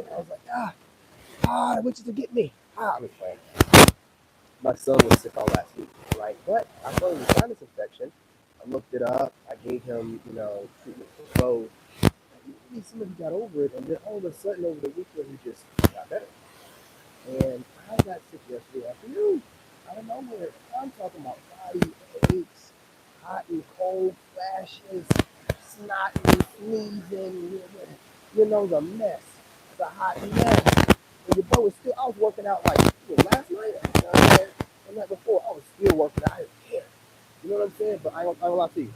bed. I was like, I want you to get me. I was playing. My son was sick all last week, right? But I thought it was a sinus infection. I looked it up. I gave him, treatment for both. Maybe some of you got over it, and then all of a sudden over the weekend he just got better. And I got sick yesterday afternoon. Out of nowhere. I'm talking about body aches, hot and cold flashes, snotting, sneezing, the mess. The hot mess. And your boy was still, I was working out like last night, the night before, I was still working out. I didn't care. You know what I'm saying? But I don't lie to you.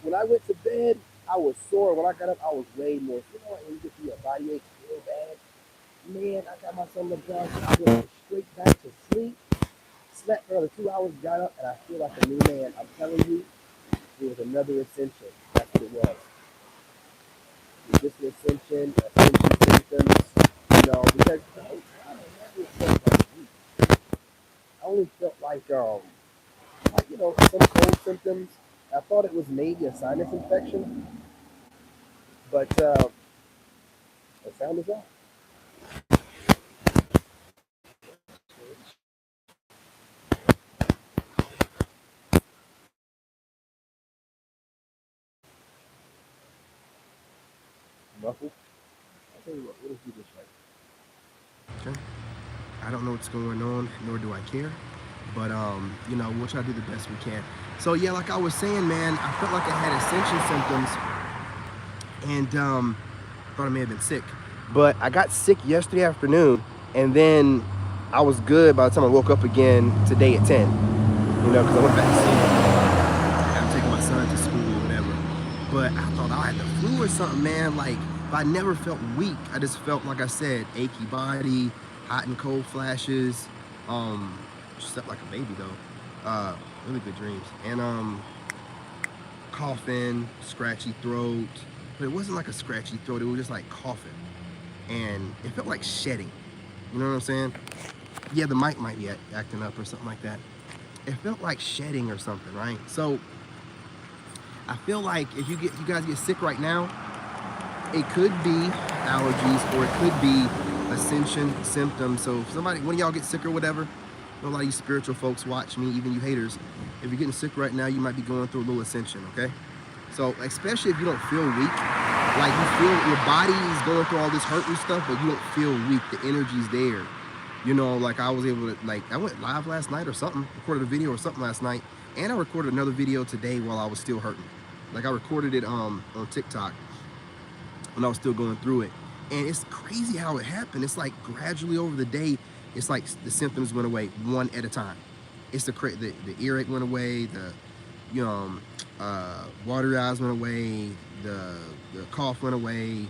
When I went to bed, I was sore. When I got up, I was way more. You know, when you get your body aches real bad, man, I got myself in the bed. I went straight back to sleep. Slept for another 2 hours, got up, and I feel like a new man. I'm telling you, it was another ascension. That's what it was. It was just an ascension symptoms, because the whole time I never felt like weak. I only felt like some cold symptoms. I thought it was maybe a sinus infection, but the sound is off. Muffled. I'll tell you what, let's do this right. Okay. I don't know what's going on, nor do I care. But we'll try to do the best we can. So yeah, like I was saying, man, I felt like I had ascension symptoms, and thought I may have been sick. But I got sick yesterday afternoon, and then I was good by the time I woke up again today at 10. Because I went back to sleep. I'm taking my son to school or whatever. But I thought I had the flu or something, man. Like, I never felt weak. I just felt, like I said, achy body, hot and cold flashes. Slept like a baby though. Really good dreams. And coughing, scratchy throat. But it wasn't like a scratchy throat, it was just like coughing. And it felt like shedding. You know what I'm saying? Yeah, the mic might be acting up or something like that. It felt like shedding or something, right? So I feel like if you guys get sick right now, it could be allergies or it could be ascension symptoms. So if one of y'all get sick or whatever, a lot of you spiritual folks watch me, even you haters. If you're getting sick right now, you might be going through a little ascension, okay? So especially if you don't feel weak, like you feel your body is going through all this hurt and stuff, but you don't feel weak, the energy's there. Like I was able to, I went live last night or something, recorded a video or something last night, and I recorded another video today while I was still hurting. Like I recorded it on TikTok when I was still going through it. And it's crazy how it happened. It's like gradually over the day, it's like the symptoms went away one at a time. It's the earache went away, the watery eyes went away, the cough went away,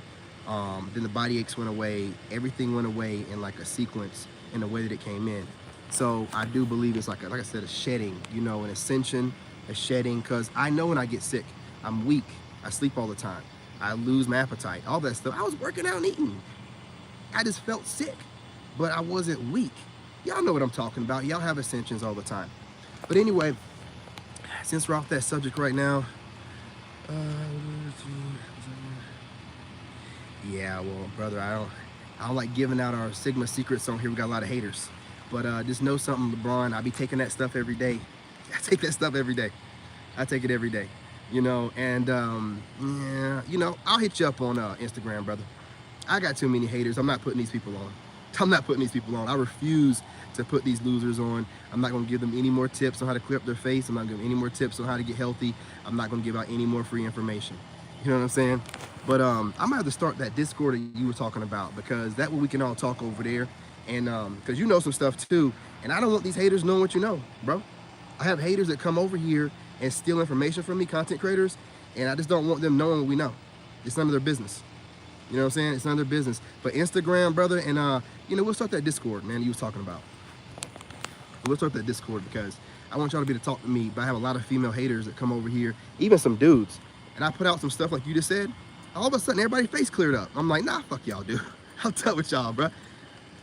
then the body aches went away. Everything went away in like a sequence in the way that it came in. So I do believe it's like I said, a shedding, an ascension, a shedding, because I know when I get sick, I'm weak. I sleep all the time. I lose my appetite, all that stuff. I was working out and eating. I just felt sick, but I wasn't weak. Y'all know what I'm talking about. Y'all have ascensions all the time. But anyway, since we're off that subject right now, yeah, well, brother, I don't like giving out our Sigma secrets on here. We got a lot of haters. But just know something, LeBron, I be taking that stuff every day. I take that stuff every day. I take it every day. And yeah, I'll hit you up on Instagram, brother. I got too many haters. I'm not putting these people on. I refuse to put these losers on. I'm not going to give them any more tips on how to clear up their face. I'm not going to give them any more tips on how to get healthy. I'm not going to give out any more free information. You know what I'm saying? But I might have to start that Discord that you were talking about, because that way we can all talk over there. And because you know some stuff too. And I don't want these haters knowing what you know, bro. I have haters that come over here and steal information from me, content creators, and I just don't want them knowing what we know. It's none of their business. You know what I'm saying? It's none of their business. But Instagram, brother, and we'll start that Discord, man, you was talking about. We'll start that Discord because I want y'all to be able to talk to me, but I have a lot of female haters that come over here, even some dudes. And I put out some stuff like you just said, all of a sudden everybody's face cleared up. I'm like, nah, fuck y'all, dude. I'm done with y'all, bro.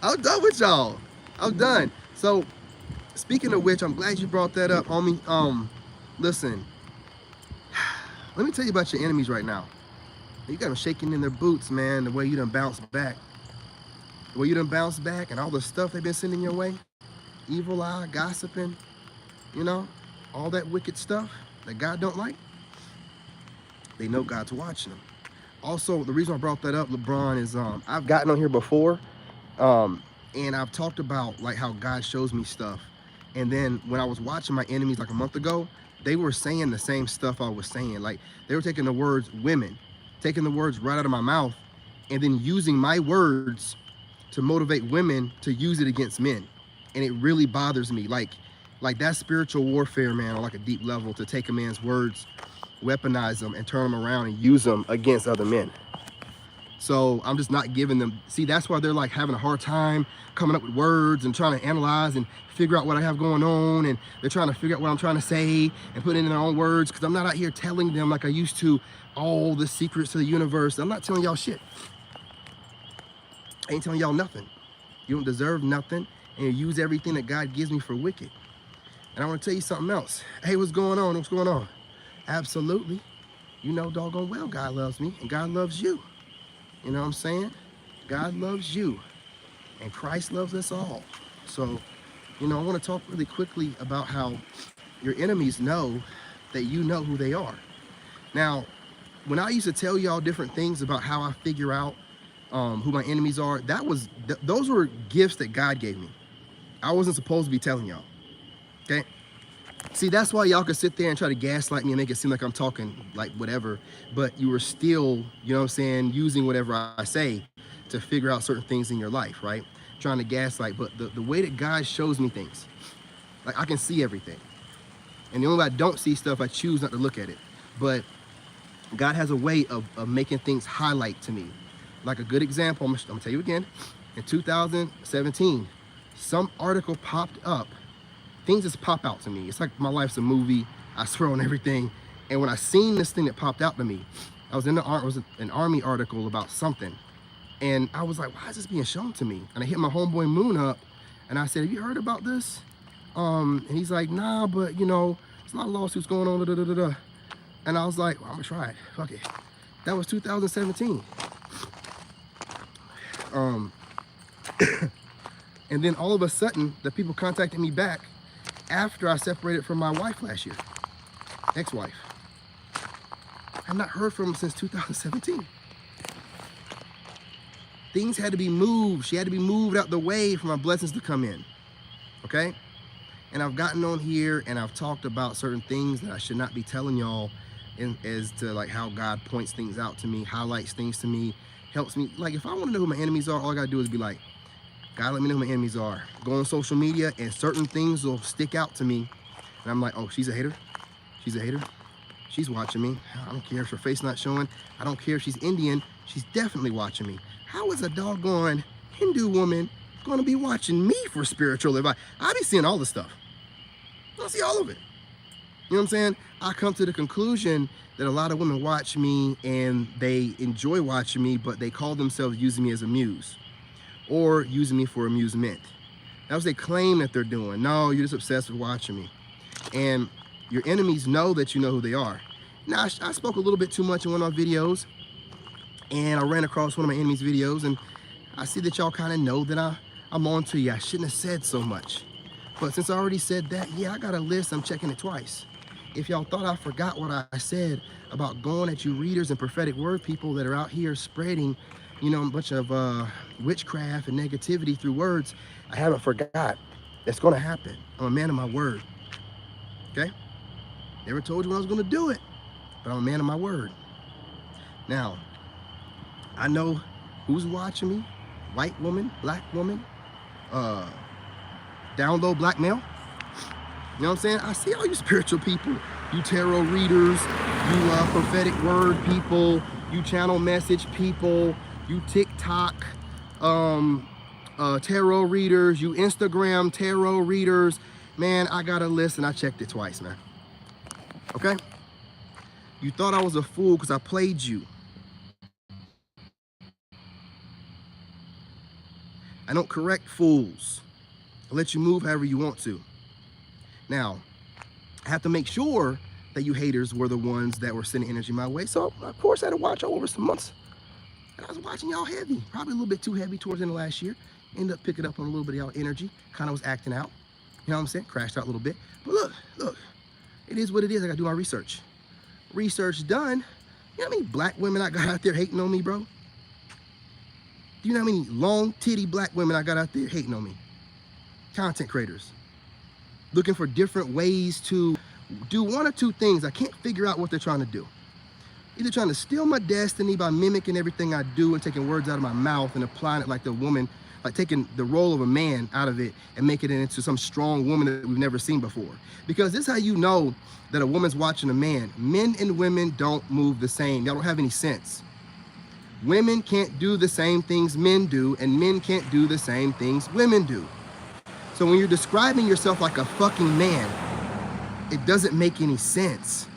I'm done with y'all. I'm done. So, speaking of which, I'm glad you brought that up, homie. Listen, let me tell you about your enemies right now. You got them shaking in their boots, man, the way you done bounced back. The way you done bounced back and all the stuff they've been sending your way. Evil eye, gossiping, you know, all that wicked stuff that God don't like. They know God's watching them. Also, the reason I brought that up, LeBron, is I've gotten on here before, and I've talked about like how God shows me stuff. And then when I was watching my enemies like a month ago, they were saying the same stuff I was saying. Like they were taking the words women, taking the words right out of my mouth, and then using my words to motivate women to use it against men. And it really bothers me. Like that's spiritual warfare, man, on like a deep level, to take a man's words, weaponize them, and turn them around and use them against other men. So I'm just not giving them, see, that's why they're like having a hard time coming up with words and trying to analyze and figure out what I have going on, and they're trying to figure out what I'm trying to say and put it in their own words, because I'm not out here telling them like I used to all the secrets of the universe. I'm not telling y'all shit. I ain't telling y'all nothing. You don't deserve nothing, and you use everything that God gives me for wicked. And I want to tell you something else. Hey, what's going on? What's going on? Absolutely. You know doggone well God loves me, and God loves you. You know what I'm saying? God loves you, and Christ loves us all. So, you know, I want to talk really quickly about how your enemies know that you know who they are. Now, when I used to tell y'all different things about how I figure out who my enemies are, those were gifts that God gave me. I wasn't supposed to be telling y'all. Okay? See, that's why y'all could sit there and try to gaslight me and make it seem like I'm talking like whatever, but you were still, you know what I'm saying, using whatever I say to figure out certain things in your life, right? Trying to gaslight. But the way that God shows me things, like I can see everything. And the only way I don't see stuff, I choose not to look at it. But God has a way of making things highlight to me. Like a good example, I'm gonna tell you again, in 2017, some article popped up. Things just pop out to me. It's like my life's a movie. I swear on everything. And when I seen this thing that popped out to me, I was in it was an Army article about something. And I was like, why is this being shown to me? And I hit my homeboy Moon up and I said, have you heard about this? And he's like, nah, but you know, there's a lot of lawsuits going on, da, da, da, da. And I was like, well, I'm gonna try it, fuck it. That was 2017. And then all of a sudden, the people contacted me back after I separated from my wife last year, ex-wife. I've not heard from them since 2017. Things had to be moved. She had to be moved out the way for my blessings to come in, okay? And I've gotten on here and I've talked about certain things that I should not be telling y'all, as to like how God points things out to me, highlights things to me, helps me. Like if I want to know who my enemies are, all I gotta do is be like, God, let me know who my enemies are. Go on social media and certain things will stick out to me. And I'm like, oh, she's a hater. She's a hater. She's watching me. I don't care if her face not showing. I don't care if she's Indian. She's definitely watching me. How is a doggone Hindu woman going to be watching me for spiritual advice? I be seeing all the stuff. I see all of it. You know what I'm saying? I come to the conclusion that a lot of women watch me and they enjoy watching me, but they call themselves using me as a muse or using me for amusement. That's what they claim that they're doing. No, you're just obsessed with watching me. And your enemies know that you know who they are. Now, I spoke a little bit too much in one of my videos, and I ran across one of my enemies' videos, and I see that y'all kind of know that I'm on to you. I shouldn't have said so much. But since I already said that, yeah, I got a list. I'm checking it twice. If y'all thought I forgot what I said about going at you readers and prophetic word people that are out here spreading, you know, a bunch of witchcraft and negativity through words, I haven't forgot. It's going to happen. I'm a man of my word. Okay? Never told you when I was going to do it, but I'm a man of my word. Now, I know who's watching me. White woman, black woman, down low black male. You know what I'm saying? I see all you spiritual people, you tarot readers, you prophetic word people, you channel message people, you TikTok tarot readers, you Instagram tarot readers. Man, I got a list and I checked it twice, man. Okay? You thought I was a fool because I played you. I don't correct fools. I let you move however you want to. Now, I have to make sure that you haters were the ones that were sending energy my way. So of course I had to watch over some months. And I was watching y'all heavy, probably a little bit too heavy towards the end of last year. Ended up picking up on a little bit of y'all energy. Kind of was acting out. You know what I'm saying? Crashed out a little bit. But look, it is what it is. I gotta do my research. Research done. You know how many black women I got out there hating on me, bro? Do you know how many long titty black women I got out there hating on me? Content creators. Looking for different ways to do one or two things. I can't figure out what they're trying to do. Either trying to steal my destiny by mimicking everything I do and taking words out of my mouth and applying it like the woman, like taking the role of a man out of it and making it into some strong woman that we've never seen before. Because this is how you know that a woman's watching a man. Men and women don't move the same. Y'all don't have any sense. Women can't do the same things men do, and men can't do the same things women do. So when you're describing yourself like a fucking man, it doesn't make any sense.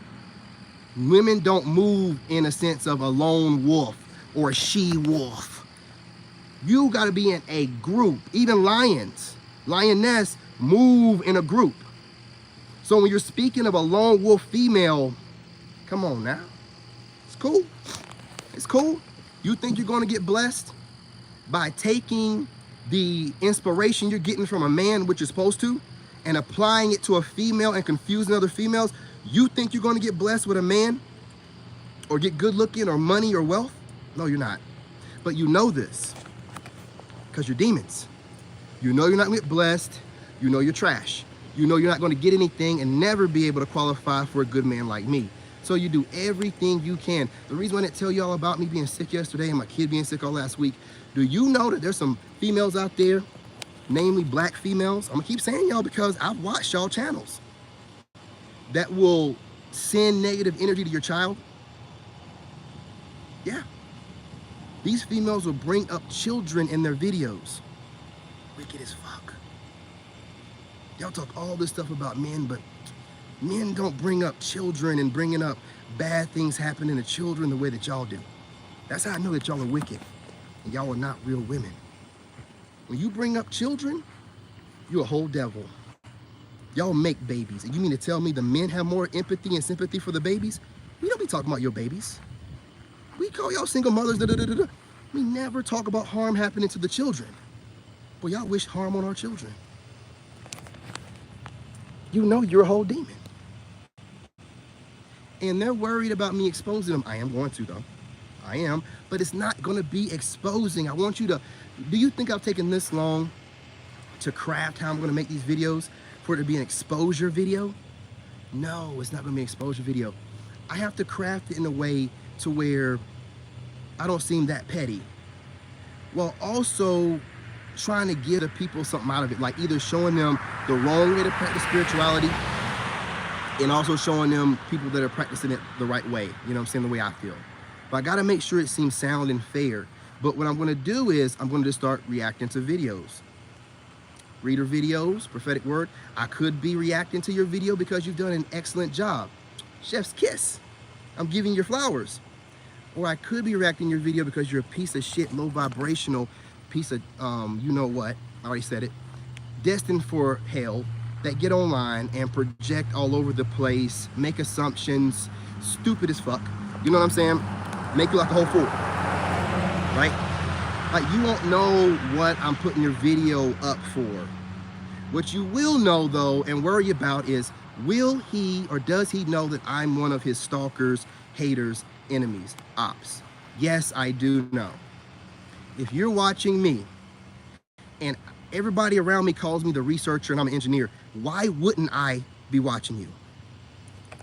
Women don't move in a sense of a lone wolf or a she-wolf. You gotta be in a group. Even lions, lioness, move in a group. So when you're speaking of a lone wolf female, come on now. It's cool. It's cool. You think you're gonna get blessed by taking the inspiration you're getting from a man, which you're supposed to, and applying it to a female and confusing other females? You think you're gonna get blessed with a man or get good looking or money or wealth? No, you're not. But you know this because you're demons. You know you're not gonna get blessed. You know you're trash. You know you're not gonna get anything and never be able to qualify for a good man like me. So you do everything you can. The reason why I didn't tell y'all about me being sick yesterday and my kid being sick all last week, do you know that there's some females out there, namely black females? I'm gonna keep saying y'all because I've watched y'all channels that will send negative energy to your child. Yeah. These females will bring up children in their videos. Wicked as fuck. Y'all talk all this stuff about men, but men don't bring up children and bringing up bad things happening to children the way that y'all do. That's how I know that y'all are wicked and y'all are not real women. When you bring up children, you're a whole devil. Y'all make babies. And you mean to tell me the men have more empathy and sympathy for the babies? We don't be talking about your babies. We call y'all single mothers, We never talk about harm happening to the children. But y'all wish harm on our children. You know you're a whole demon. And they're worried about me exposing them. I am going to though. I am. But it's not gonna be exposing. I want you to, do you think I've taken this long to craft how I'm gonna make these videos for it to be an exposure video? No, it's not gonna be an exposure video. I have to craft it in a way to where I don't seem that petty, while also trying to give the people something out of it, like either showing them the wrong way to practice spirituality and also showing them people that are practicing it the right way, you know what I'm saying, the way I feel. But I gotta make sure it seems sound and fair. But what I'm gonna do is I'm gonna just start reacting to videos. Reader videos, prophetic word. I could be reacting to your video because you've done an excellent job. Chef's kiss. I'm giving you flowers. Or I could be reacting to your video because you're a piece of shit, low vibrational piece of, you know what, I already said it, destined for hell, that get online and project all over the place, make assumptions, stupid as fuck, you know what I'm saying? Make you like a whole fool, right? Like you won't know what I'm putting your video up for. What you will know though and worry about is, will he or does he know that I'm one of his stalkers, haters, enemies, ops? Yes, I do know. If you're watching me and everybody around me calls me the researcher and I'm an engineer, why wouldn't I be watching you?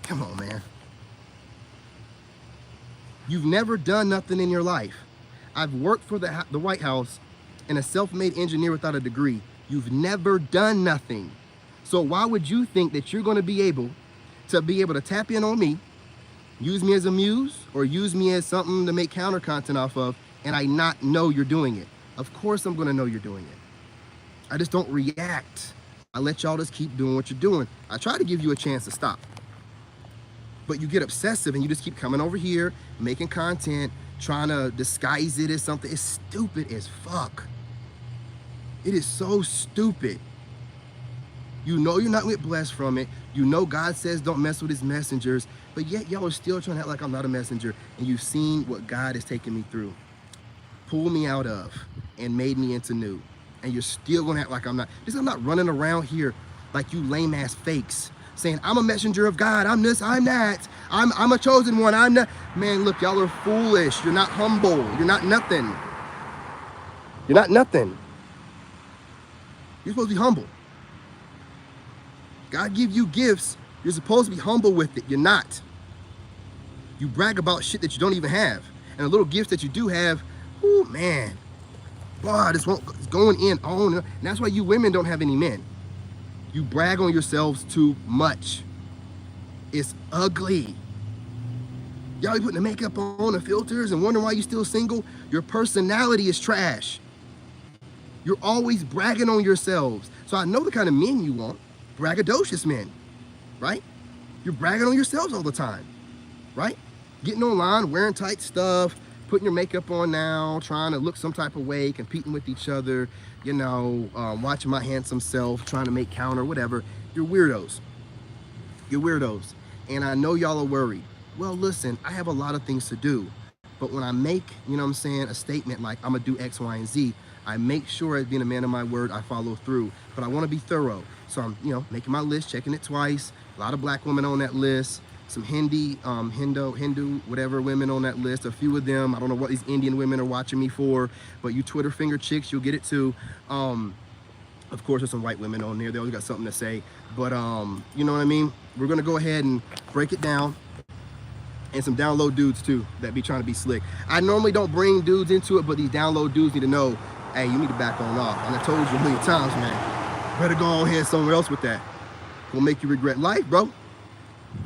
Come on, man. You've never done nothing in your life. I've worked for the White House and a self-made engineer without a degree. You've never done nothing. So why would you think that you're going to be able to tap in on me, use me as a muse, or use me as something to make counter content off of, and I not know you're doing it? Of course I'm going to know you're doing it. I just don't react. I let y'all just keep doing what you're doing. I try to give you a chance to stop. But you get obsessive and you just keep coming over here, making content, trying to disguise it as something. It's stupid as fuck. It is so stupid. You know you're not get blessed from it. You know God says don't mess with his messengers, but yet y'all are still trying to act like I'm not a messenger, and you've seen what God has taken me through, pulled me out of, and made me into new. And you're still gonna act like I'm not. Just I'm not running around here like you lame ass fakes, saying I'm a messenger of God, I'm this, I'm that, I'm a chosen one, I'm not. Man, look, y'all are foolish. You're not humble. You're not nothing. You're not nothing. You're supposed to be humble. God give you gifts. You're supposed to be humble with it. You're not. You brag about shit that you don't even have. And the little gifts that you do have, oh man, wow, this won't, it's going in on. And that's why you women don't have any men. You brag on yourselves too much. It's ugly. Y'all be putting the makeup on, the filters, and wondering why you're still single. Your personality is trash. You're always bragging on yourselves. So I know the kind of men you want. Braggadocious men, right? You're bragging on yourselves all the time, right? Getting online, wearing tight stuff, putting your makeup on now, trying to look some type of way, competing with each other, you know, watching my handsome self, trying to make counter, whatever. You're weirdos. You're weirdos. And I know y'all are worried. Well, listen, I have a lot of things to do. But when I make, you know what I'm saying, a statement like I'm gonna do X, Y, and Z, I make sure as being a man of my word, I follow through. But I want to be thorough. So I'm, you know, making my list, checking it twice. A lot of black women on that list. Some Hindu, whatever women on that list. A few of them, I don't know what these Indian women are watching me for, but you Twitter finger chicks, you'll get it too. Of course, there's some white women on there. They always got something to say. But you know what I mean? We're gonna go ahead and break it down. And some down low dudes too that be trying to be slick. I normally don't bring dudes into it, but these down low dudes need to know, hey, you need to back on off. And I told you a million times, man, better go on here somewhere else with that. Gonna make you regret life, bro.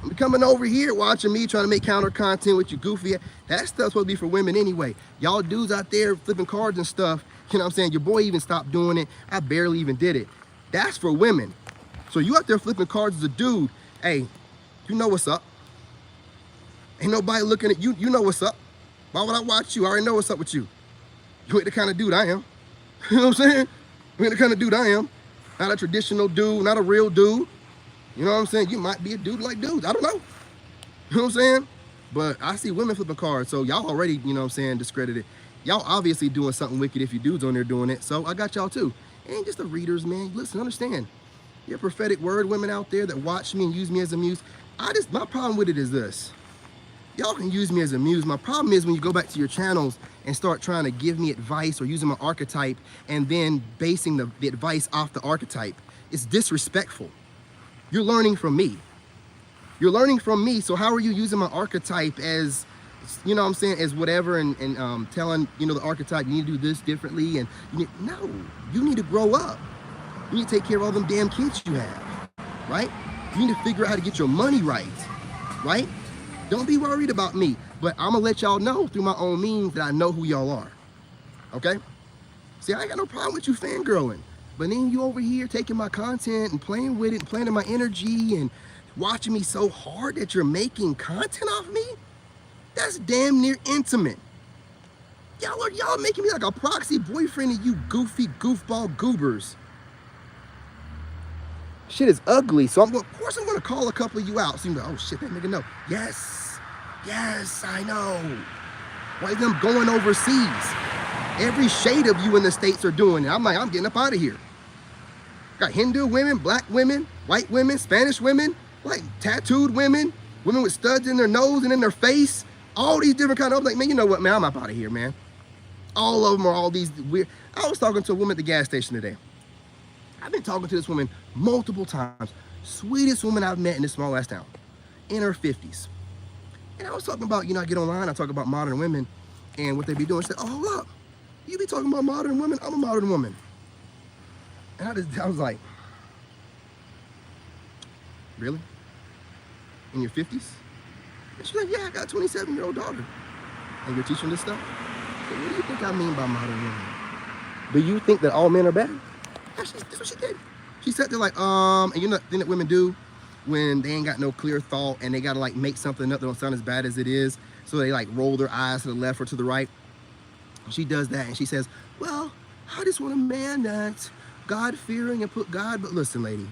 I'm coming over here watching me trying to make counter content with you goofy. That stuff's supposed to be for women anyway. Y'all dudes out there flipping cards and stuff, you know what I'm saying? Your boy even stopped doing it. I barely even did it. That's for women. So you out there flipping cards as a dude, hey, you know what's up. Ain't nobody looking at you. You know what's up. Why would I watch you? I already know what's up with you. You ain't the kind of dude I am. You know what I'm saying? You ain't the kind of dude I am. Not a traditional dude, not a real dude. You know what I'm saying? You might be a dude like dudes. I don't know. You know what I'm saying? But I see women flipping cards. So y'all already, you know what I'm saying, discredited. Y'all obviously doing something wicked if you dudes on there doing it. So I got y'all too. It ain't just the readers, man. Listen, understand. Your prophetic word women out there that watch me and use me as a muse. My problem with it is this. Y'all can use me as a muse. My problem is when you go back to your channels and start trying to give me advice or using my archetype and then basing the advice off the archetype. It's disrespectful. You're learning from me. You're learning from me, so how are you using my archetype as, you know what I'm saying, as whatever and telling, you know, the archetype, you need to do this differently and no, you need to grow up. You need to take care of all them damn kids you have, right? You need to figure out how to get your money right, right? Don't be worried about me, but I'm gonna let y'all know through my own means that I know who y'all are, okay? See, I ain't got no problem with you fangirling, but then you over here taking my content and playing with it and playing in my energy and watching me so hard that you're making content off me? That's damn near intimate. Y'all making me like a proxy boyfriend of you goofy goofball goobers. Shit is ugly, so of course I'm gonna call a couple of you out. So you're like, oh shit, that nigga know. Yes, I know. Why them going overseas? Every shade of you in the States are doing it. I'm like, I'm getting up out of here. Got Hindu women, black women, white women, Spanish women, like tattooed women, women with studs in their nose and in their face, all these different kind of, I'm like, man, you know what, man, I'm up out of here, man. All of them are all these weird. I was talking to a woman at the gas station today. I've been talking to this woman multiple times. Sweetest woman I've met in this small ass town, in her 50s. And I was talking about, you know, I get online, I talk about modern women and what they be doing. She said, oh, hold up. You be talking about modern women? I'm a modern woman. And I was like, really? In your 50s? And she's like, yeah, I got a 27-year-old daughter. And you're teaching this stuff? So what do you think I mean by modern women? Do you think that all men are bad? That's what she did. She sat there like, and you know the thing that women do when they ain't got no clear thought and they gotta like make something up that don't sound as bad as it is, so they like roll their eyes to the left or to the right. She does that and she says, well, I just want a man that's God-fearing and put God, but listen, lady,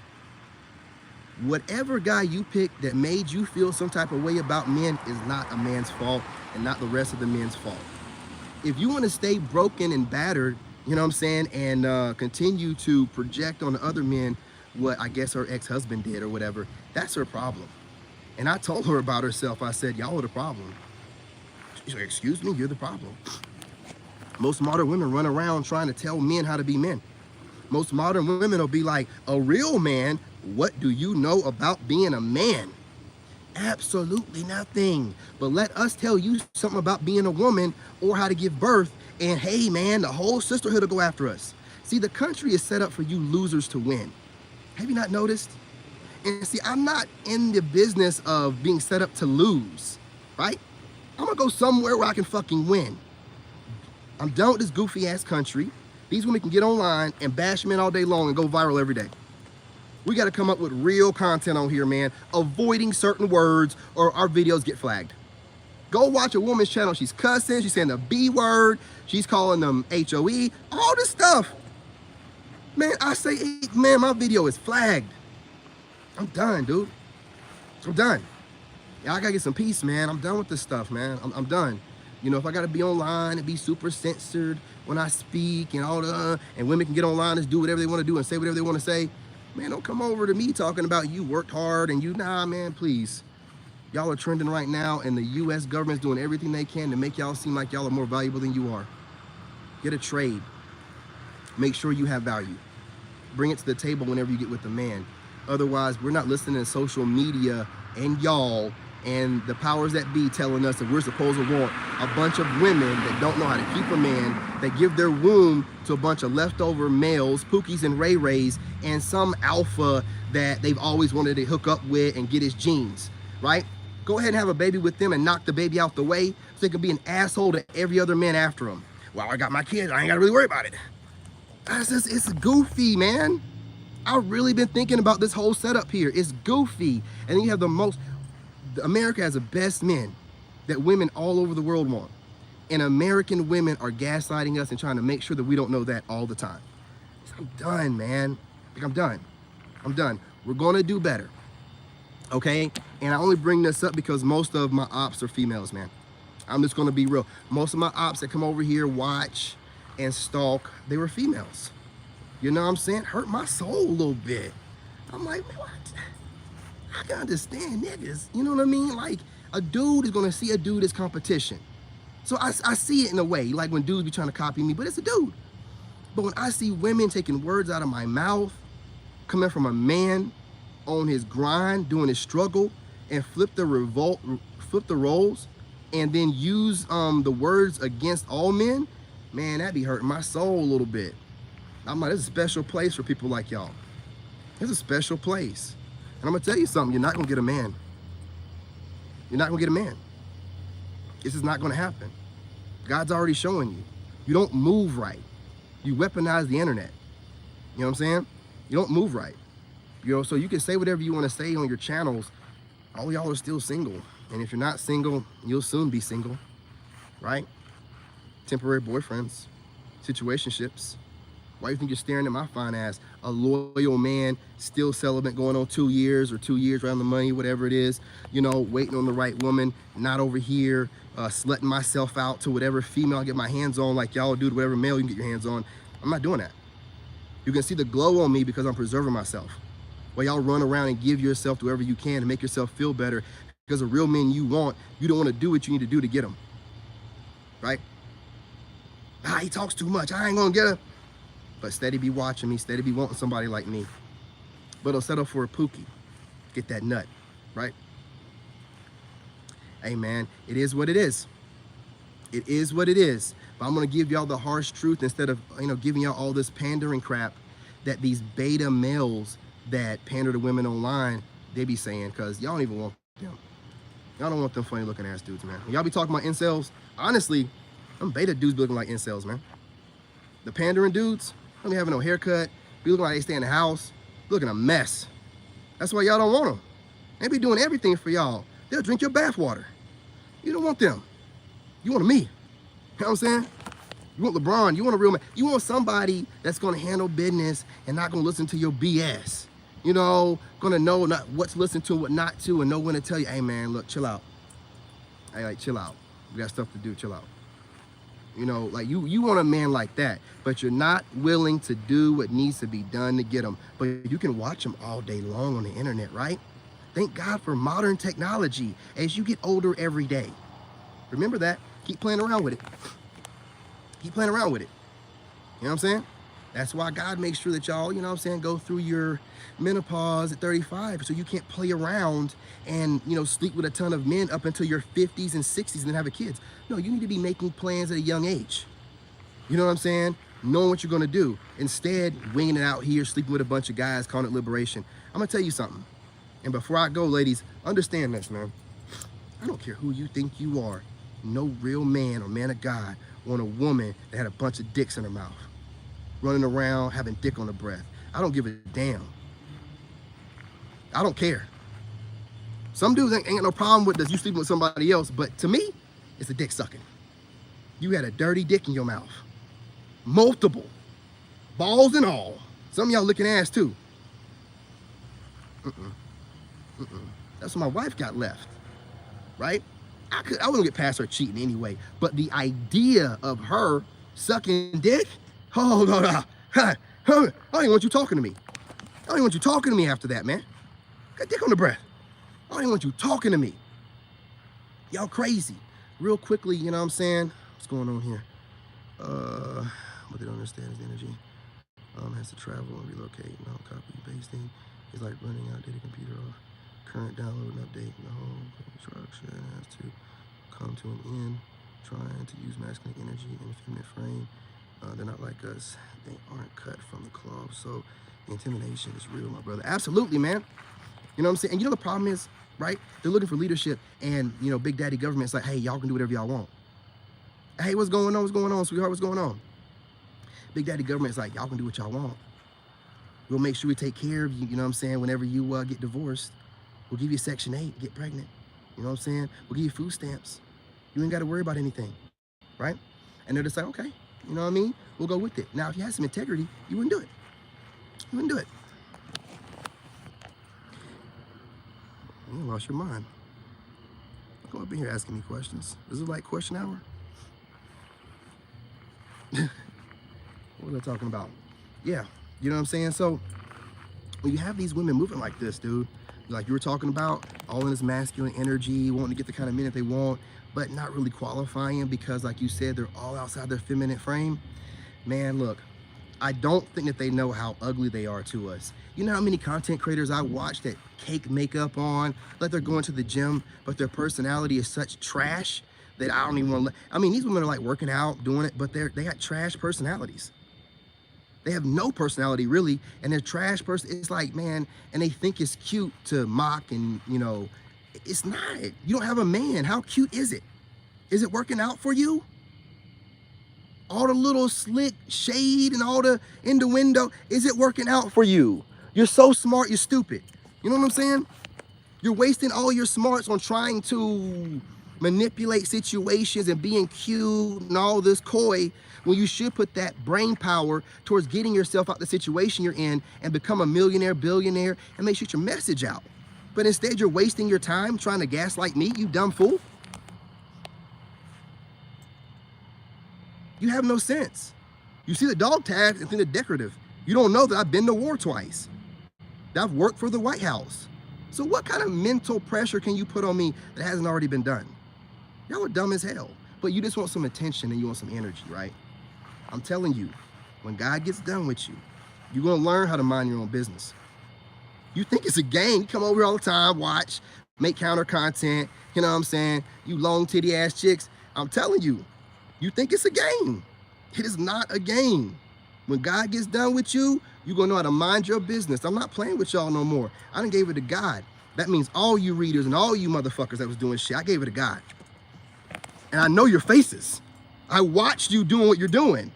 Whatever guy you picked that made you feel some type of way about men is not a man's fault and not the rest of the men's fault. If you want to stay broken and battered, you know what I'm saying, and continue to project on the other men what I guess her ex-husband did or whatever, that's her problem. And I told her about herself. I said, y'all are the problem. She's like, excuse me, you're the problem. Most modern women run around trying to tell men how to be men. Most modern women will be like, a real man, what do you know about being a man? Absolutely nothing. But let us tell you something about being a woman or how to give birth, and hey man, the whole sisterhood will go after us. See, the country is set up for you losers to win. Have you not noticed? And see, I'm not in the business of being set up to lose, right? I'm gonna go somewhere where I can fucking win. I'm done with this goofy ass country. These women can get online and bash men all day long and go viral every day. We got to come up with real content on here, man, avoiding certain words or our videos get flagged. Go watch a woman's channel. She's cussing, she's saying the B word, she's calling them HOE, all this stuff. Man, I say, man, my video is flagged. I'm done, dude. I'm done. Yeah, I got to get some peace, man. I'm done with this stuff, man. I'm done. You know, if I got to be online and be super censored when I speak and all the, and women can get online and do whatever they want to do and say whatever they want to say, man, don't come over to me talking about you worked hard and you, nah, man, please. Y'all are trending right now and the US government's doing everything they can to make y'all seem like y'all are more valuable than you are. Get a trade. Make sure you have value. Bring it to the table whenever you get with a man. Otherwise, we're not listening to social media and y'all and the powers that be telling us that we're supposed to want a bunch of women that don't know how to keep a man, that give their womb to a bunch of leftover males, Pookies and Ray Rays, and some alpha that they've always wanted to hook up with and get his genes, right? Go ahead and have a baby with them and knock the baby out the way so they can be an asshole to every other man after him. Well, I got my kids, I ain't gotta really worry about it. It's goofy, man. I've really been thinking about this whole setup here. It's goofy. And then you have America has the best men that women all over the world want. And American women are gaslighting us and trying to make sure that we don't know that all the time. So I'm done, man. Like, I'm done. I'm done. We're gonna do better. Okay? And I only bring this up because most of my ops are females, man. I'm just gonna be real. Most of my ops that come over here, watch and stalk, they were females. You know what I'm saying? Hurt my soul a little bit. I'm like, what? I can understand niggas, you know what I mean? Like, a dude is gonna see a dude as competition. So I see it in a way, like when dudes be trying to copy me, but it's a dude. But when I see women taking words out of my mouth, coming from a man on his grind, doing his struggle, and flip the roles, and then use the words against all men, man, that be hurting my soul a little bit. I'm like, there's a special place for people like y'all. There's a special place. And I'm gonna tell you something, you're not gonna get a man. You're not gonna get a man. This is not gonna happen. God's already showing you. You don't move right. You weaponize the internet. You know what I'm saying? You don't move right. You know, so you can say whatever you wanna say on your channels. All y'all are still single. And if you're not single, you'll soon be single, right? Temporary boyfriends, situationships. Why do you think you're staring at my fine ass? A loyal man, still celibate, going on 2 years or 2 years around the money, whatever it is, you know, waiting on the right woman, not over here, slutting myself out to whatever female I get my hands on, like y'all do to whatever male you can get your hands on. I'm not doing that. You can see the glow on me because I'm preserving myself. While y'all run around and give yourself to whoever you can to make yourself feel better, because the real men you want, you don't want to do what you need to do to get them, right? Ah, he talks too much, I ain't gonna get him. But steady be watching me, steady be wanting somebody like me. But he'll settle for a Pookie. Get that nut, right? Hey man, it is what it is. It is what it is. But I'm gonna give y'all the harsh truth instead of, you know, giving y'all all this pandering crap that these beta males that pander to women online, they be saying, because y'all don't even want them. Y'all don't want them funny looking ass dudes, man. Y'all be talking about incels. Honestly, them beta dudes be looking like incels, man. The pandering dudes, don't be having no haircut, be looking like they stay in the house, looking a mess. That's why y'all don't want them. They be doing everything for y'all. They'll drink your bath water. You don't want them. You want me. You know what I'm saying? You want LeBron, you want a real man. You want somebody that's gonna handle business and not gonna listen to your BS. you know, gonna know not what to listen to, what not to, and know when to tell you, hey man, look, chill out. Hey, like, chill out. We got stuff to do, chill out. You know, like you want a man like that, but you're not willing to do what needs to be done to get them. But you can watch them all day long on the internet, right? Thank God for modern technology as you get older every day. Remember that. Keep playing around with it. Keep playing around with it. You know what I'm saying? That's why God makes sure that y'all, you know what I'm saying, go through your menopause at 35 so you can't play around and, you know, sleep with a ton of men up until your 50s and 60s and then have a kids. No, you need to be making plans at a young age. You know what I'm saying? Knowing what you're going to do. Instead, winging it out here, sleeping with a bunch of guys, calling it liberation. I'm going to tell you something. And before I go, ladies, understand this, man. I don't care who you think you are. No real man or man of God want a woman that had a bunch of dicks in her mouth, running around having dick on her breath. I don't give a damn. I don't care. Some dudes ain't got no problem with this, you sleeping with somebody else, but to me, it's a dick sucking. You had a dirty dick in your mouth. Multiple. Balls and all. Some of y'all licking ass too. That's what my wife got left, right? I wouldn't get past her cheating anyway, but the idea of her sucking dick, oh, no. I don't even want you talking to me. I don't even want you talking to me after that, man. Got dick on the breath. I don't even want you talking to me. Y'all crazy. Real quickly, you know what I'm saying? What's going on here? What they don't understand is energy. Has to travel and relocate. No, copy, pasting. It's like running outdated computer off. Current download and update. No, construction has to come to an end. Trying to use masculine energy in a feminine frame. They're not like us. They aren't cut from the cloth. So the intimidation is real, my brother. Absolutely, man. You know what I'm saying? And you know the problem is, right? They're looking for leadership, and you know, Big Daddy government's like, hey, y'all can do whatever y'all want. Hey, what's going on? What's going on, sweetheart? What's going on? Big Daddy government's like, y'all can do what y'all want. We'll make sure we take care of you, you know what I'm saying, whenever you get divorced. We'll give you Section 8, get pregnant. You know what I'm saying? We'll give you food stamps. You ain't got to worry about anything, right? And they're just like, okay, you know what I mean? We'll go with it. Now, if you had some integrity, you wouldn't do it. You wouldn't do it. You lost your mind. Come up in here asking me questions. This is like question hour. What are they talking about? Yeah, you know what I'm saying? So when you have these women moving like this, dude, like you were talking about, all in this masculine energy, wanting to get the kind of men that they want, but not really qualifying because, like you said, they're all outside their feminine frame. Man, look, I don't think that they know how ugly they are to us. You know how many content creators I watch that cake makeup on, like they're going to the gym, but their personality is such trash that I don't even want to. I mean, these women are like working out, doing it, but they got trash personalities. They have no personality really, and they're trash person. It's like, man, and they think it's cute to mock, and you know, it's not. You don't have a man. How cute is it? Is it working out for you? All the little slick shade and all the innuendo, is it working out for you? You're so smart, you're stupid. You know what I'm saying? You're wasting all your smarts on trying to manipulate situations and being cute and all this coy when you should put that brain power towards getting yourself out the situation you're in and become a millionaire, billionaire, and make sure your message out. But instead, you're wasting your time trying to gaslight me, you dumb fool. You have no sense. You see the dog tags and think they're decorative. You don't know that I've been to war twice. That I've worked for the White House. So what kind of mental pressure can you put on me that hasn't already been done? Y'all are dumb as hell, but you just want some attention and you want some energy, right? I'm telling you, when God gets done with you, you're gonna learn how to mind your own business. You think it's a game, you come over here all the time, watch, make counter content, you know what I'm saying? You long titty ass chicks, I'm telling you, you think it's a game. It is not a game. When God gets done with you, you're gonna know how to mind your business. I'm not playing with y'all no more. I done gave it to God. That means all you readers and all you motherfuckers that was doing shit, I gave it to God. And I know your faces. I watched you doing what you're doing,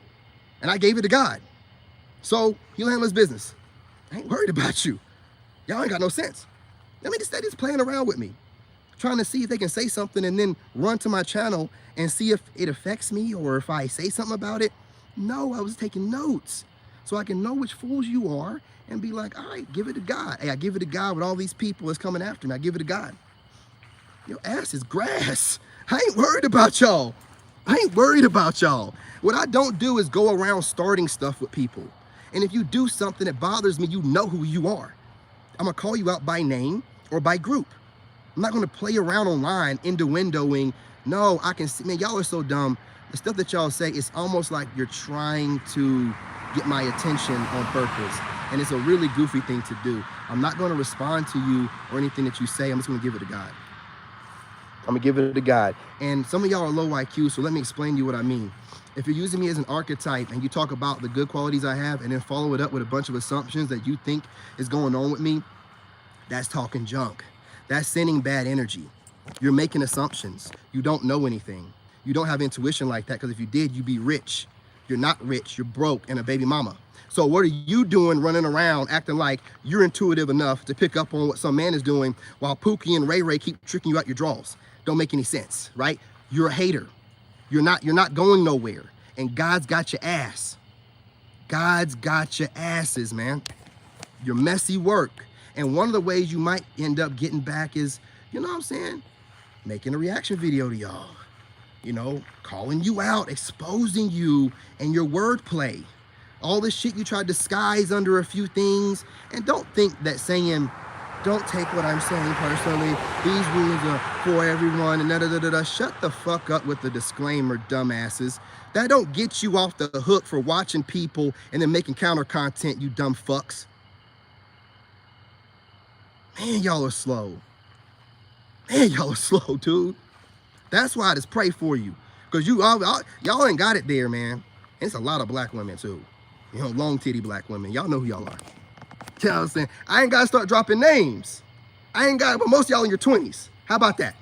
and I gave it to God. So he'll handle his business. I ain't worried about you. Y'all ain't got no sense. Let me just stay just playing around with me, trying to see if they can say something and then run to my channel and see if it affects me or if I say something about it. No, I was taking notes. so I can know which fools you are and be like, all right, give it to God. Hey, I give it to God with all these people that's coming after me. I give it to God. Your ass is grass. I ain't worried about y'all. I ain't worried about y'all. What I don't do is go around starting stuff with people. And if you do something that bothers me, you know who you are. I'm gonna call you out by name or by group. I'm not gonna play around online, innuendoing. No, I can see, man, y'all are so dumb. The stuff that y'all say, it's almost like you're trying to get my attention on purpose. And it's a really goofy thing to do. I'm not gonna respond to you or anything that you say. I'm just gonna give it to God. I'm gonna give it to God. And some of y'all are low IQ, so let me explain to you what I mean. If you're using me as an archetype and you talk about the good qualities I have and then follow it up with a bunch of assumptions that you think is going on with me, that's talking junk. That's sending bad energy. You're making assumptions. You don't know anything. You don't have intuition like that, because if you did, you'd be rich. You're not rich, you're broke and a baby mama. So what are you doing running around acting like you're intuitive enough to pick up on what some man is doing while Pookie and Ray Ray keep tricking you out your drawers? Don't make any sense, right? You're a hater. You're not going nowhere. And God's got your ass. God's got your asses, man. Your messy work. And one of the ways you might end up getting back is, you know what I'm saying? Making a reaction video to y'all. You know, calling you out, exposing you and your wordplay. All this shit you try to disguise under a few things. And don't think that saying, don't take what I'm saying personally, these rules are for everyone, and da-da-da-da-da. Shut the fuck up with the disclaimer, dumbasses. That don't get you off the hook for watching people and then making counter content, you dumb fucks. Man, y'all are slow. Man, y'all are slow, dude. That's why I just pray for you. Because y'all ain't got it there, man. And it's a lot of black women, too. You know, long titty black women. Y'all know who y'all are. You know what I'm saying? I ain't got to start dropping names. But most of y'all in your 20s. How about that?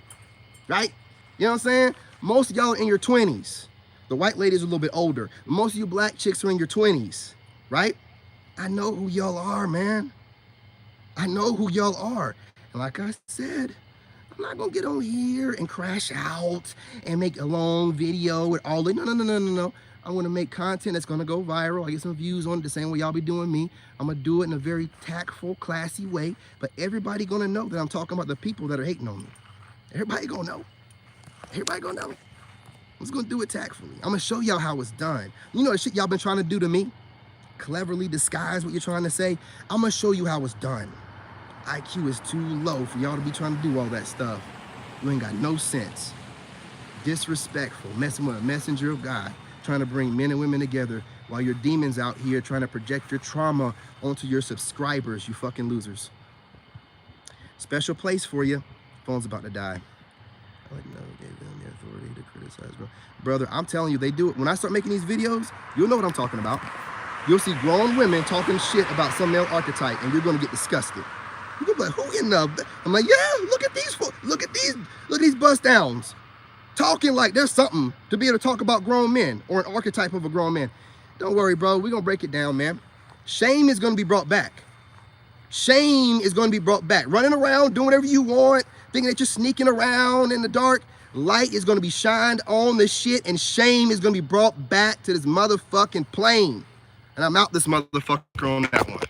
Right? You know what I'm saying? Most of y'all in your 20s. The white ladies are a little bit older. Most of you black chicks are in your 20s. Right? I know who y'all are, man. I know who y'all are. And like I said, I'm not going to get on here and crash out and make a long video with all the... No. I want to make content that's going to go viral. I get some views on it the same way y'all be doing me. I'm going to do it in a very tactful, classy way. But everybody going to know that I'm talking about the people that are hating on me. Everybody going to know. Everybody going to know. I'm just going to do it tactfully. I'm going to show y'all how it's done. You know the shit y'all been trying to do to me? Cleverly disguise what you're trying to say. I'm going to show you how it's done. IQ is too low for y'all to be trying to do all that stuff. You ain't got no sense. Disrespectful. Messing with a messenger of God. Trying to bring men and women together while your demons out here trying to project your trauma onto your subscribers, you fucking losers. Special place for you. Phone's about to die. I like never gave them the authority to criticize, bro. Brother, I'm telling you, they do it. When I start making these videos, you'll know what I'm talking about. You'll see grown women talking shit about some male archetype, and you're gonna get disgusted. You're gonna be like, who in the? I'm like, yeah, look at these bust downs. Talking like there's something to be able to talk about grown men or an archetype of a grown man. Don't worry, bro. We're going to break it down, man. Shame is going to be brought back. Shame is going to be brought back. Running around, doing whatever you want, thinking that you're sneaking around in the dark. Light is going to be shined on this shit, and shame is going to be brought back to this motherfucking plane. And I'm out this motherfucker on that one.